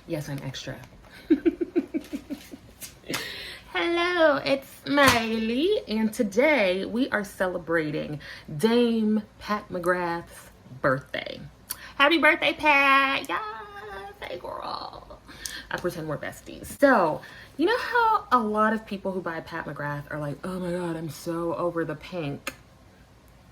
Yes, I'm extra. Hello, it's Miley, and today we are celebrating Dame Pat McGrath's birthday. Happy birthday, Pat! Yes, hey girl. I pretend we're besties. So, you know how a lot of people who buy Pat McGrath are like, oh my god, I'm so over the pink.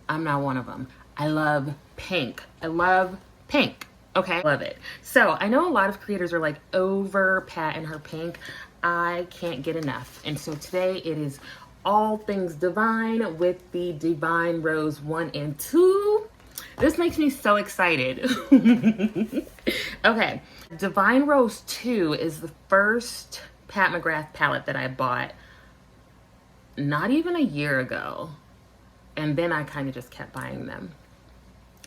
I'm not one of them. I love pink. I love pink. Okay, love it. So I know a lot of creators are like over Pat and her pink. I can't get enough. And so today it is all things divine with the Divine Rose 1 and 2. This makes me so excited. Okay, Divine Rose 2 is the first Pat McGrath palette that I bought not even a year ago. And then I kind of just kept buying them.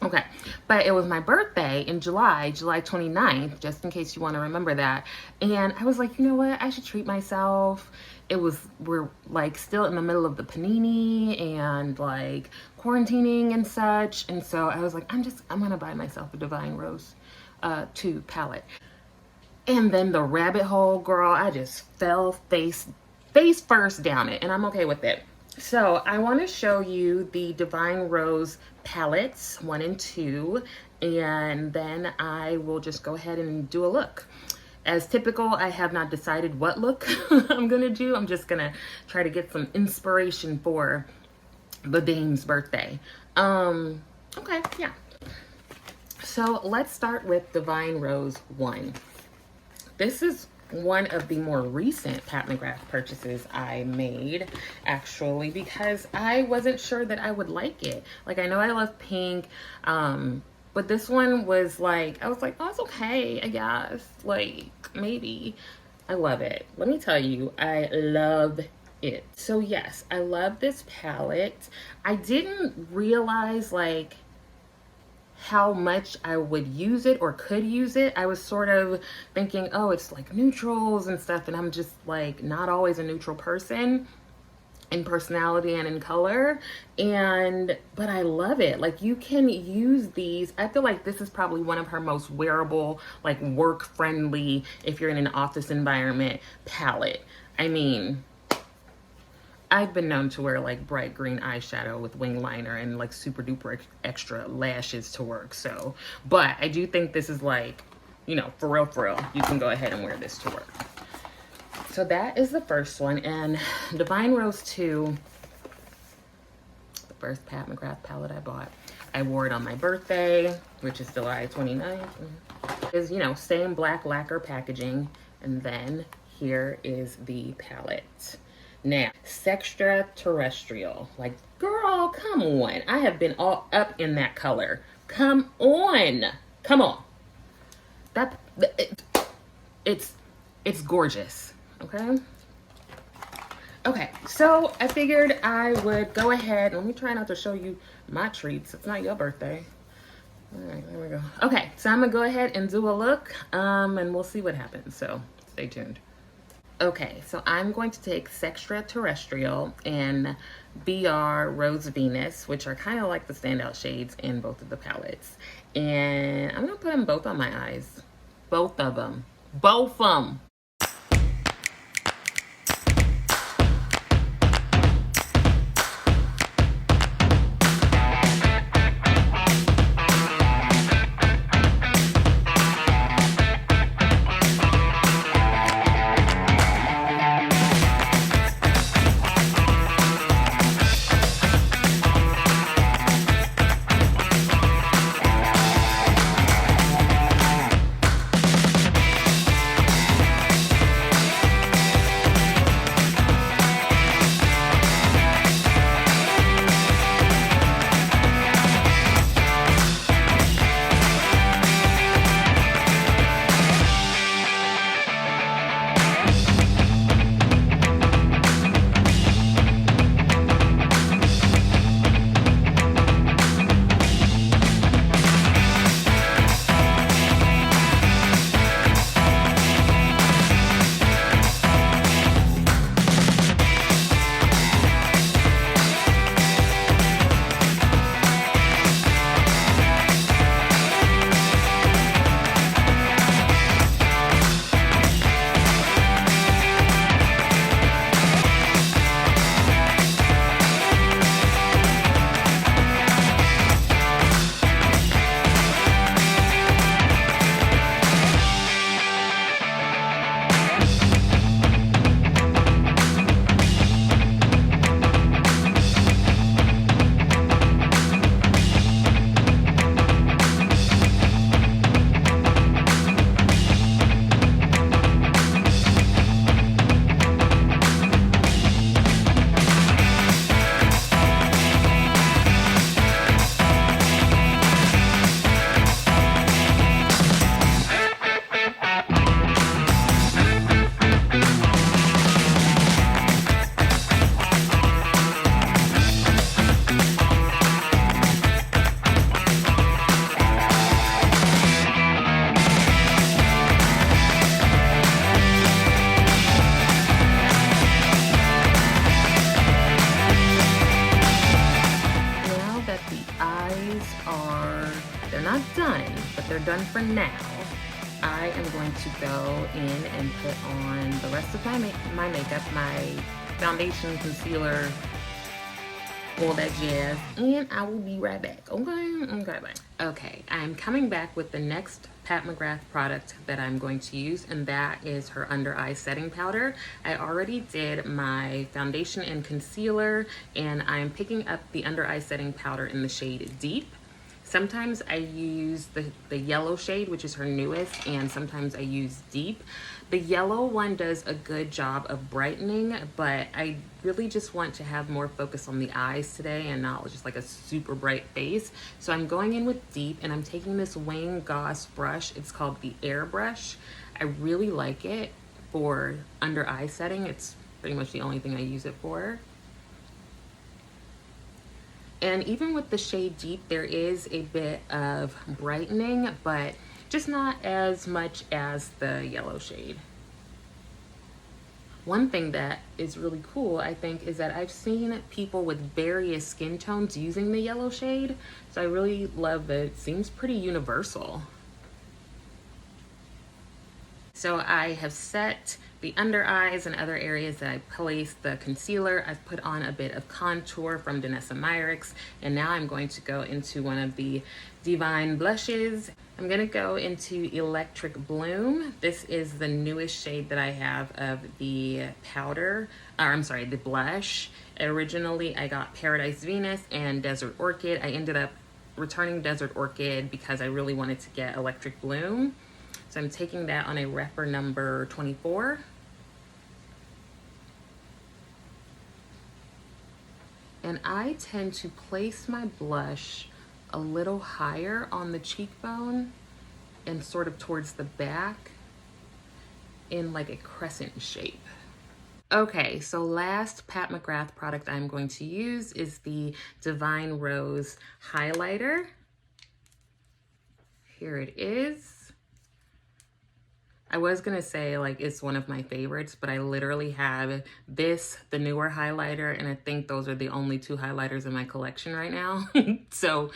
Okay, but it was my birthday in July 29th, just in case you want to remember that. And I was like, you know what? I should treat myself. We're like still in the middle of the panini and like quarantining and such. And so I was like, I'm going to buy myself a Divine Rose 2 palette. And then the rabbit hole, girl, I just fell face first down it, and I'm okay with it. So I want to show you the Divine Rose palettes 1 and 2, and then I will just go ahead and do a look. As typical, I have not decided what look I'm gonna do. I'm just gonna try to get some inspiration for the dame's birthday. Okay, yeah. So let's start with Divine Rose 1. This is one of the more recent Pat McGrath purchases I made, actually, because I wasn't sure that I would like it. Like, I know I love pink, but this one was like, I was like, oh, it's okay, I guess. Like, maybe. I love it. Let me tell you, I love it. So yes, I love this palette. I didn't realize, like, how much I would use it or could use it. I was sort of thinking, oh, it's like neutrals and stuff, and I'm just like not always a neutral person in personality and in color, but I love it. Like, you can use these. I feel like this is probably one of her most wearable, like work friendly, if you're in an office environment, palette. I mean, I've been known to wear like bright green eyeshadow with wing liner and like super duper extra lashes to work. So, but I do think this is like, you know, for real, you can go ahead and wear this to work. So that is the first one. And Divine Rose 2, the first Pat McGrath palette I bought. I wore it on my birthday, which is July 29th. Is, you know, same black lacquer packaging. And then here is the palette. Now, Sextra Terrestrial. Like, girl, come on. I have been all up in that color. Come on. Come on. It's gorgeous. Okay? Okay, so I figured I would go ahead. Let me try not to show you my treats. It's not your birthday. All right, there we go. Okay, so I'm going to go ahead and do a look, and we'll see what happens. So, stay tuned. Okay, so I'm going to take Sextra Terrestrial and BR Rose Venus, which are kind of like the standout shades in both of the palettes. And I'm going to put them both on my eyes. Both of them. Both of them. they're not done, but they're done for now. I am going to go in and put on the rest of my makeup, my foundation, concealer, all that jazz, and I will be right back. Okay, I'm coming back with the next Pat McGrath product that I'm going to use, and that is her under eye setting powder. I already did my foundation and concealer, and I'm picking up the under eye setting powder in the shade Deep. Sometimes I use the yellow shade, which is her newest, and sometimes I use Deep. The yellow one does a good job of brightening, but I really just want to have more focus on the eyes today and not just like a super bright face. So I'm going in with Deep, and I'm taking this Wayne Goss brush. It's called the Air Brush. I really like it for under eye setting. It's pretty much the only thing I use it for. And even with the shade Deep, there is a bit of brightening, but just not as much as the yellow shade. One thing that is really cool, I think, is that I've seen people with various skin tones using the yellow shade. So I really love that it seems pretty universal. So I have set the under eyes and other areas that I placed the concealer. I've put on a bit of contour from Danessa Myricks, and now I'm going to go into one of the Divine blushes. I'm gonna go into Electric Bloom. This is the newest shade that I have of the powder, or I'm sorry, the blush. Originally, I got Paradise Venus and Desert Orchid. I ended up returning Desert Orchid because I really wanted to get Electric Bloom. So I'm taking that on a repper number 24. And I tend to place my blush a little higher on the cheekbone and sort of towards the back in like a crescent shape. Okay, so last Pat McGrath product I'm going to use is the Divine Rose highlighter. Here it is. I was gonna say like it's one of my favorites, but I literally have this, the newer highlighter, and I think those are the only two highlighters in my collection right now. So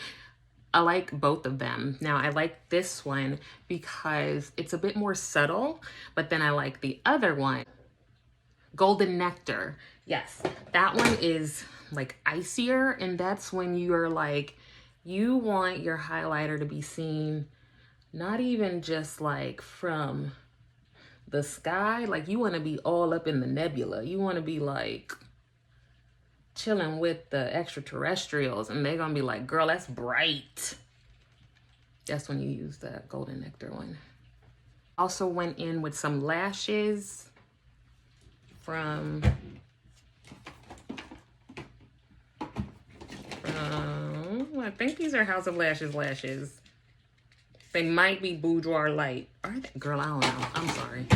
I like both of them. Now I like this one because it's a bit more subtle, but then I like the other one, Golden Nectar. Yes, that one is like icier, and that's when you're like, you want your highlighter to be seen not even just like from the sky, like you want to be all up in the nebula. You want to be like chilling with the extraterrestrials, and they're gonna be like, girl, that's bright. That's when you use that Golden Nectar one. Also went in with some lashes from I think these are House of Lashes lashes. They might be Boudoir Light. Are they? Girl, I don't know. I'm sorry.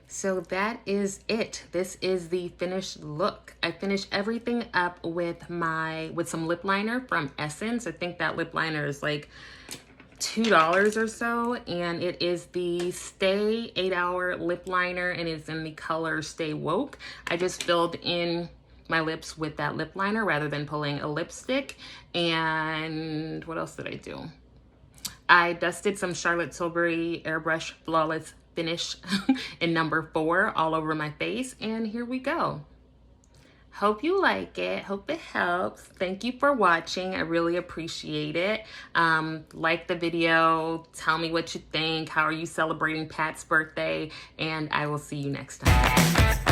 So that is it. This is the finished look. I finished everything up with some lip liner from Essence. I think that lip liner is like $2 or so, and it is the Stay 8-Hour lip liner, and it's in the color Stay Woke. I just filled in my lips with that lip liner rather than pulling a lipstick. And what else did I do? I dusted some Charlotte Tilbury Airbrush Flawless Finish in number 4 all over my face, and here we go. Hope you like it. Hope it helps. Thank you for watching. I really appreciate it. Like the video. Tell me what you think. How are you celebrating Pat's birthday? And I will see you next time.